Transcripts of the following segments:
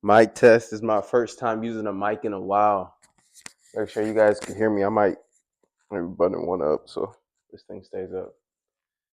Mic test is my first time using a mic in a while. Make sure you guys can hear me. I might maybe button one up so this thing stays up.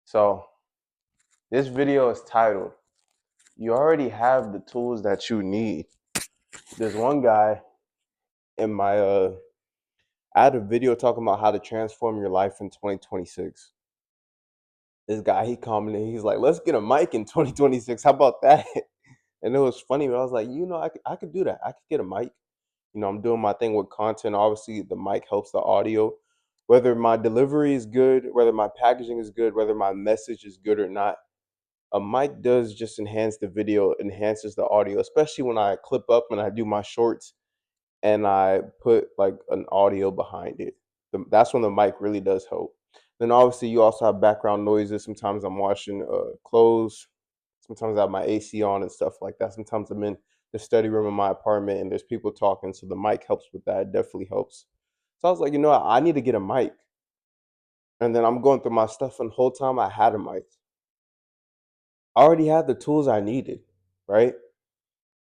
So this video is titled, You Already Have the Tools That You Need. There's one guy in my I had a video talking about how to transform your life in 2026. This guy, he commented, he's like, let's get a mic in 2026. How about that? And it was funny, but I was like, I could do that. I could get a mic. I'm doing my thing with content. Obviously, the mic helps the audio. Whether my delivery is good, whether my packaging is good, whether my message is good or not, a mic does just enhance the video, enhances the audio, especially when I clip up and I do my shorts and I put like an audio behind it. That's when the mic really does help. Then obviously you also have background noises. Sometimes I'm washing clothes. Sometimes I have my AC on and stuff like that. Sometimes I'm in the study room in my apartment and there's people talking, so the mic helps with that. It definitely helps. So I was like, I need to get a mic. And then I'm going through my stuff, and the whole time I had a mic. I already had the tools I needed, right?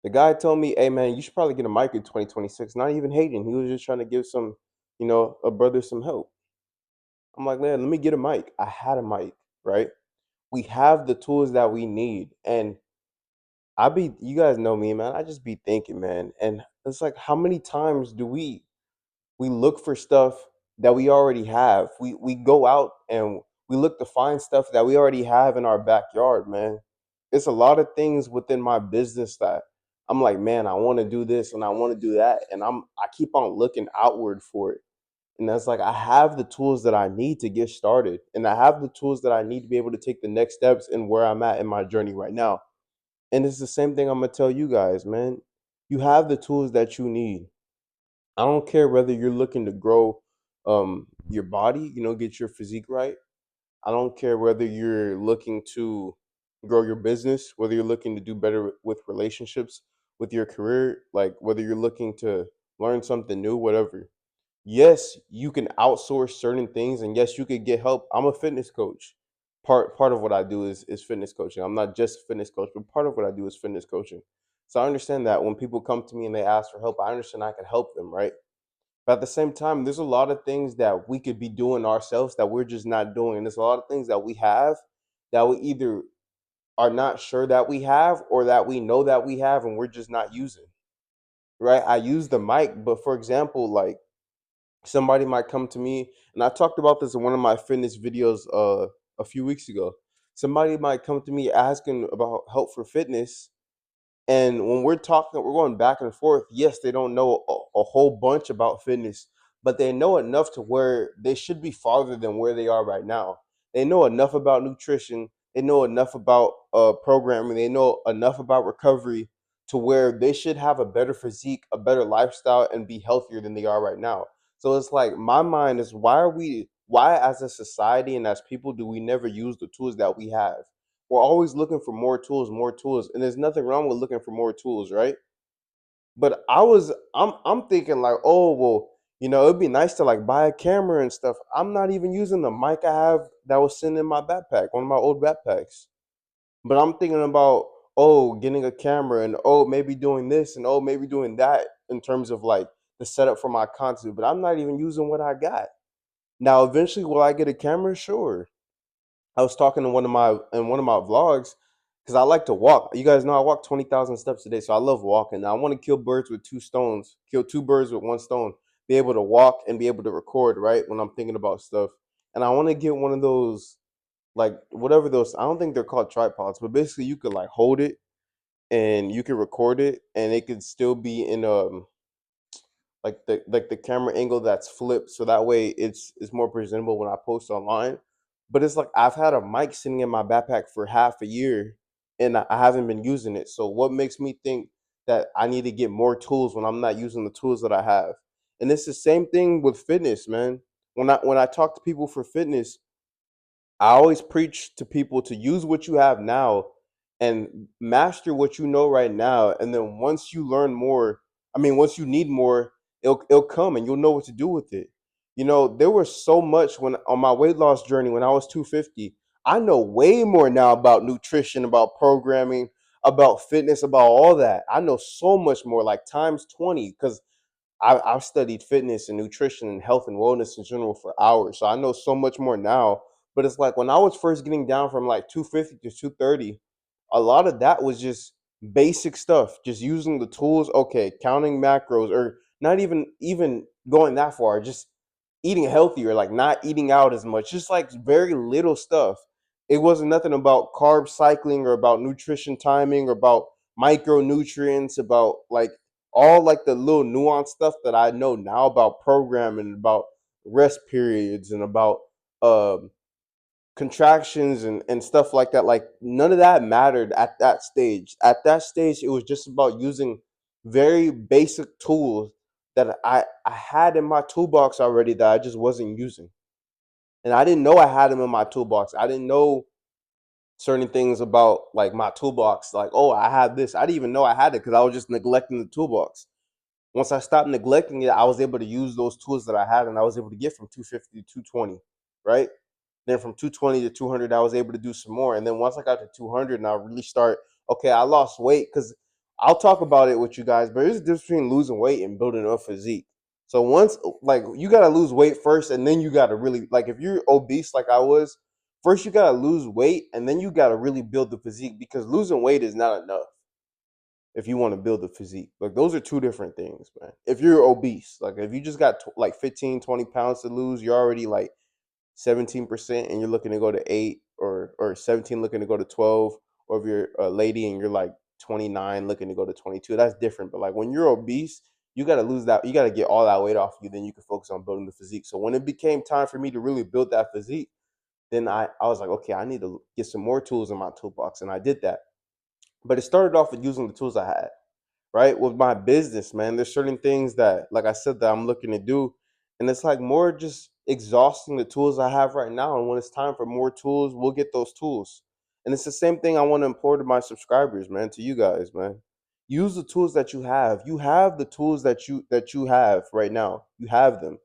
The guy told me, hey man, you should probably get a mic in 2026. Not even hating. He was just trying to give a brother some help. I'm like, man, let me get a mic. I had a mic, right? We have the tools that we need. And you guys know me, man. I just be thinking, man. And it's like, how many times do we look for stuff that we already have? We go out and we look to find stuff that we already have in our backyard, man. It's a lot of things within my business that I'm like, man, I want to do this and I want to do that, and I keep on looking outward for it. And that's like, I have the tools that I need to get started, and I have the tools that I need to be able to take the next steps in where I'm at in my journey right now. And it's the same thing I'm gonna tell you guys, man. You have the tools that you need. I don't care whether you're looking to grow your body, get your physique right. I don't care whether you're looking to grow your business, whether you're looking to do better with relationships, with your career, like whether you're looking to learn something new, whatever. Yes, you can outsource certain things, and yes, you could get help. I'm a fitness coach. Part of what I do is fitness coaching. I'm not just a fitness coach, but part of what I do is fitness coaching. So I understand that when people come to me and they ask for help, I understand I can help them, right? But at the same time, there's a lot of things that we could be doing ourselves that we're just not doing. And there's a lot of things that we have that we either are not sure that we have or that we know that we have and we're just not using. Right? I use the mic, but for example, like somebody might come to me, and I talked about this in one of my fitness videos a few weeks ago. Somebody might come to me asking about help for fitness, and when we're talking, we're going back and forth. Yes, they don't know a whole bunch about fitness, but they know enough to where they should be farther than where they are right now. They know enough about nutrition. They know enough about programming. They know enough about recovery to where they should have a better physique, a better lifestyle, and be healthier than they are right now. So it's like my mind is, why as a society and as people do we never use the tools that we have? We're always looking for more tools, and there's nothing wrong with looking for more tools, right? But I'm thinking like, oh well, it'd be nice to like buy a camera and stuff. I'm not even using the mic I have that was sitting in my backpack, one of my old backpacks. But I'm thinking about, oh, getting a camera, and oh, maybe doing this, and oh, maybe doing that in terms of like the setup for my content. But I'm not even using what I got. Now, eventually, will I get a camera? Sure. I was talking to one of my vlogs because I like to walk. You guys know I walk 20,000 steps a day, so I love walking. Now I want to kill birds with two stones, kill two birds with one stone. Be able to walk and be able to record right when I'm thinking about stuff. And I want to get one of those, like whatever those. I don't think they're called tripods, but basically you could like hold it and you can record it, and it could still be in like the camera angle that's flipped, so that way it's more presentable when I post online. But it's like I've had a mic sitting in my backpack for half a year and I haven't been using it. So what makes me think that I need to get more tools when I'm not using the tools that I have? And it's the same thing with fitness, man. When I talk to people for fitness, I always preach to people to use what you have now and master what you know right now. And then once you learn more, once you need more, it'll come and you'll know what to do with it. There was so much when on my weight loss journey when I was 250. I know way more now about nutrition, about programming, about fitness, about all that. I know so much more, like times 20, because I've studied fitness and nutrition and health and wellness in general for hours. So I know so much more now. But it's like when I was first getting down from like 250 to 230, a lot of that was just basic stuff, just using the tools, okay, counting macros, or not even going that far, just eating healthier, like not eating out as much, just like very little stuff. It wasn't nothing about carb cycling or about nutrition timing or about micronutrients, about like all like the little nuanced stuff that I know now about programming, about rest periods, and about um contractions and stuff like that. Like none of that mattered at that stage. At that stage, it was just about using very basic tools that I had in my toolbox already that I just wasn't using. And I didn't know I had them in my toolbox. I didn't know certain things about like my toolbox. Like, oh, I have this. I didn't even know I had it because I was just neglecting the toolbox. Once I stopped neglecting it, I was able to use those tools that I had, and I was able to get from 250 to 220, right? Then from 220 to 200, I was able to do some more. And then once I got to 200, and I really start, okay, I lost weight because I'll talk about it with you guys, but there's a difference between losing weight and building a physique. So once, like, you got to lose weight first, and then you got to really, like, if you're obese like I was, first you got to lose weight, and then you got to really build the physique because losing weight is not enough if you want to build a physique. Like those are two different things, man. If you're obese, like if you just got like 15, 20 pounds to lose, you're already like 17% and you're looking to go to 8, or 17 looking to go to 12, or if you're a lady and you're like 29 looking to go to 22, that's different. But like when you're obese, you got to lose that, you got to get all that weight off you, then you can focus on building the physique. So when it became time for me to really build that physique, then I was like, okay, I need to get some more tools in my toolbox, and I did that. But it started off with using the tools I had, right? With my business, man, there's certain things that, like I said, that I'm looking to do. And it's like more just exhausting the tools I have right now. And when it's time for more tools, we'll get those tools. And it's the same thing I want to import to my subscribers, man, to you guys, man. Use the tools that you have. You have the tools that you have right now. You have them.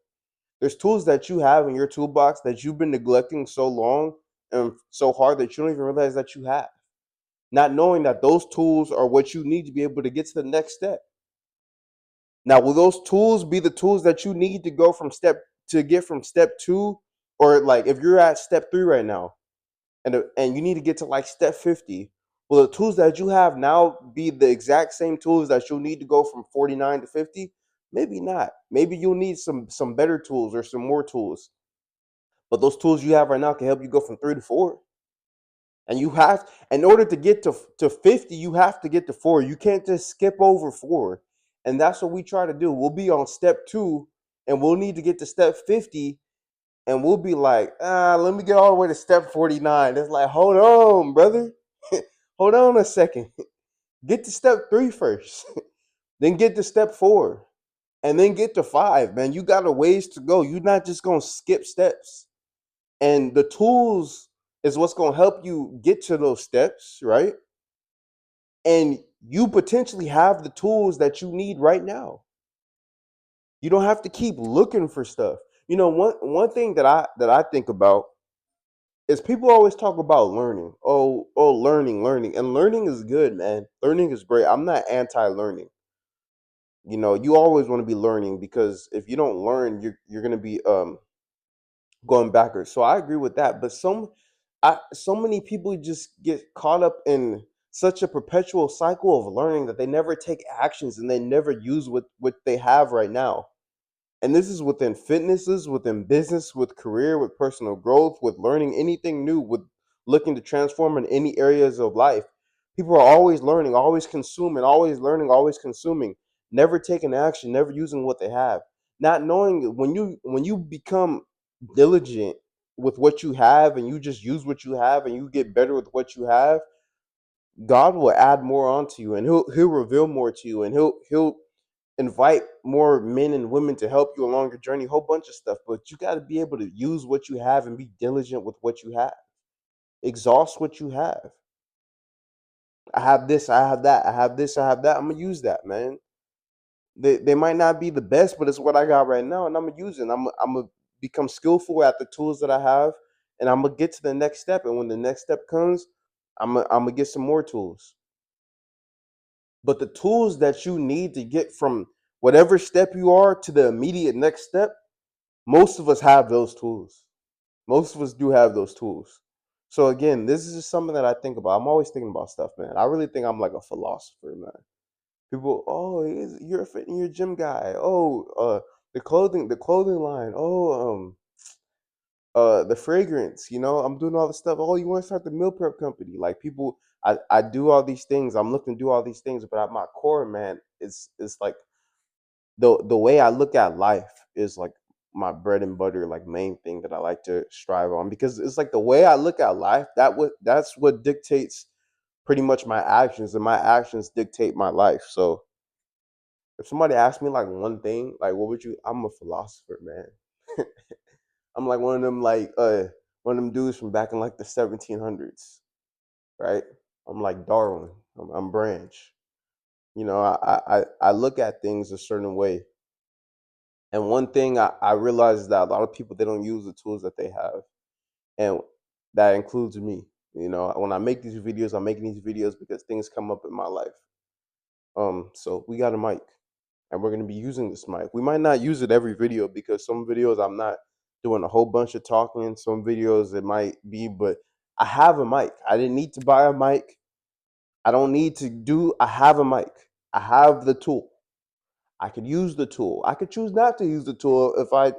There's tools that you have in your toolbox that you've been neglecting so long and so hard that you don't even realize that you have, not knowing that those tools are what you need to be able to get to the next step. Now, will those tools be the tools that you need to go from step to get from step 2, or like if you're at step 3 right now and you need to get to like step 50, will the tools that you have now be the exact same tools that you'll need to go from 49 to 50? Maybe not. Maybe you'll need some better tools or some more tools. But those tools you have right now can help you go from 3 to 4. And you have, in order to get to 50, you have to get to 4. You can't just skip over 4. And that's what we try to do. We'll be on step 2 and we'll need to get to step 50, and we'll be like, let me get all the way to step 49. It's like, hold on, brother. Hold on a second. Get to step 3 first. Then get to step 4. And then get to 5, man. You got a ways to go. You're not just gonna skip steps. And the tools is what's going to help you get to those steps, right? And you potentially have the tools that you need right now. You don't have to keep looking for stuff. You know, one thing that I think about is people always talk about learning. Oh, learning, and learning is good, man. Learning is great. I'm not anti-learning. You know, you always want to be learning, because if you don't learn, you're going to be going backwards. So I agree with that. But so many people just get caught up in such a perpetual cycle of learning that they never take actions and they never use what they have right now. And this is within fitnesses, within business, with career, with personal growth, with learning anything new, with looking to transform in any areas of life. People are always learning, always consuming, always learning, always consuming, never taking action, never using what they have. Not knowing, when you become diligent with what you have and you just use what you have and you get better with what you have, God will add more onto you, and he'll reveal more to you, and he'll invite more men and women to help you along your journey, whole bunch of stuff. But you got to be able to use what you have and be diligent with what you have. Exhaust what you have. I have this, I have that, I have this, I have that. I'm gonna use that, man. They might not be the best, but it's what I got right now, and I'm gonna use it. I'm gonna become skillful at the tools that I have, and I'm gonna get to the next step. And when the next step comes, I'm gonna get some more tools. But the tools that you need to get from whatever step you are to the immediate next step, most of us have those tools. Most of us do have those tools. So again, this is just something that I think about. I'm always thinking about stuff, man. I really think I'm like a philosopher, man. People, oh, you're a fit in your gym guy. Oh, the clothing line. Oh, the fragrance. I'm doing all this stuff. Oh, you want to start the meal prep company? Like people, I do all these things. I'm looking to do all these things, but at my core, man, it's like the way I look at life is like my bread and butter, like main thing that I like to strive on, because it's like the way I look at life, that's what dictates pretty much my actions, and my actions dictate my life. So if somebody asks me like one thing, like what would you, I'm a philosopher, man. I'm like one of them dudes from back in like the 1700s, right? I'm like Darwin. I'm Branch. I look at things a certain way. And one thing I realize is that a lot of people, they don't use the tools that they have. And that includes me. When I make these videos, I'm making these videos because things come up in my life. So we got a mic, and we're gonna be using this mic. We might not use it every video, because some videos I'm not doing a whole bunch of talking. Some videos it might be, but I have a mic. I didn't need to buy a mic. I don't need to do. I have a mic. I have the tool. I could use the tool. I could choose not to use the tool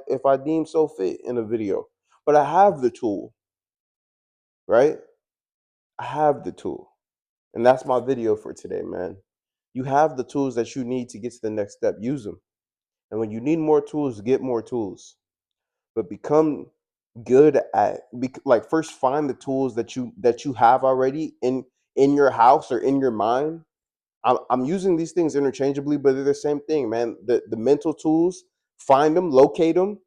if I deem so fit in a video. But I have the tool, right? I have the tool. And that's my video for today, man. You have the tools that you need to get to the next step. Use them. And when you need more tools, get more tools. But become good at, like, first find the tools that you have already in your house or in your mind. I'm using these things interchangeably, but they're the same thing, man. The mental tools, find them, locate them,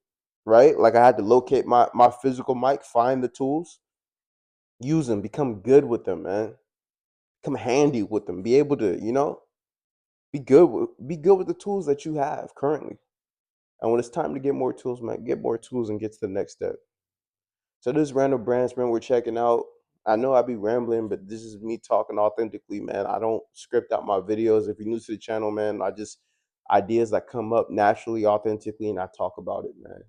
right? Like I had to locate my physical mic, find the tools, use them, become good with them, man. Become handy with them. Be able to, be good with the tools that you have currently. And when it's time to get more tools, man, get more tools and get to the next step. So this is Random Branch, man. We're checking out. I know I be rambling, but this is me talking authentically, man. I don't script out my videos. If you're new to the channel, man, I just ideas that come up naturally, authentically, and I talk about it, man.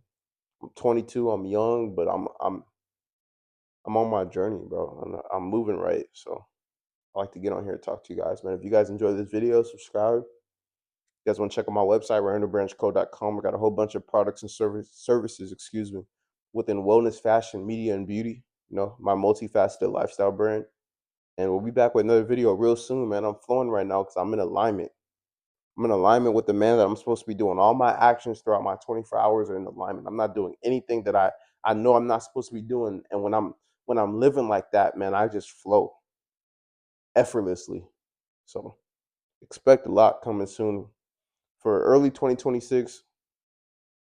I'm 22. I'm young, but I'm on my journey, bro. I'm moving right. So I like to get on here and talk to you guys, man. If you guys enjoy this video, subscribe. You guys want to check out my website, randombranchco.com. We got a whole bunch of products and services, within wellness, fashion, media, and beauty. My multifaceted lifestyle brand. And we'll be back with another video real soon, man. I'm flowing right now because I'm in alignment. I'm in alignment with the man that I'm supposed to be doing. All my actions throughout my 24 hours are in alignment. I'm not doing anything that I know I'm not supposed to be doing. And when I'm living like that, man, I just flow effortlessly. So expect a lot coming soon for early 2026,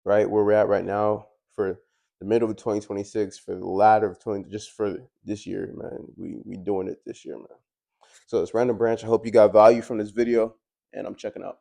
right? Where we're at right now, for the middle of 2026, for the latter of 20, just for this year, man. We doing it this year, man. So it's Random Branch. I hope you got value from this video, and I'm checking out.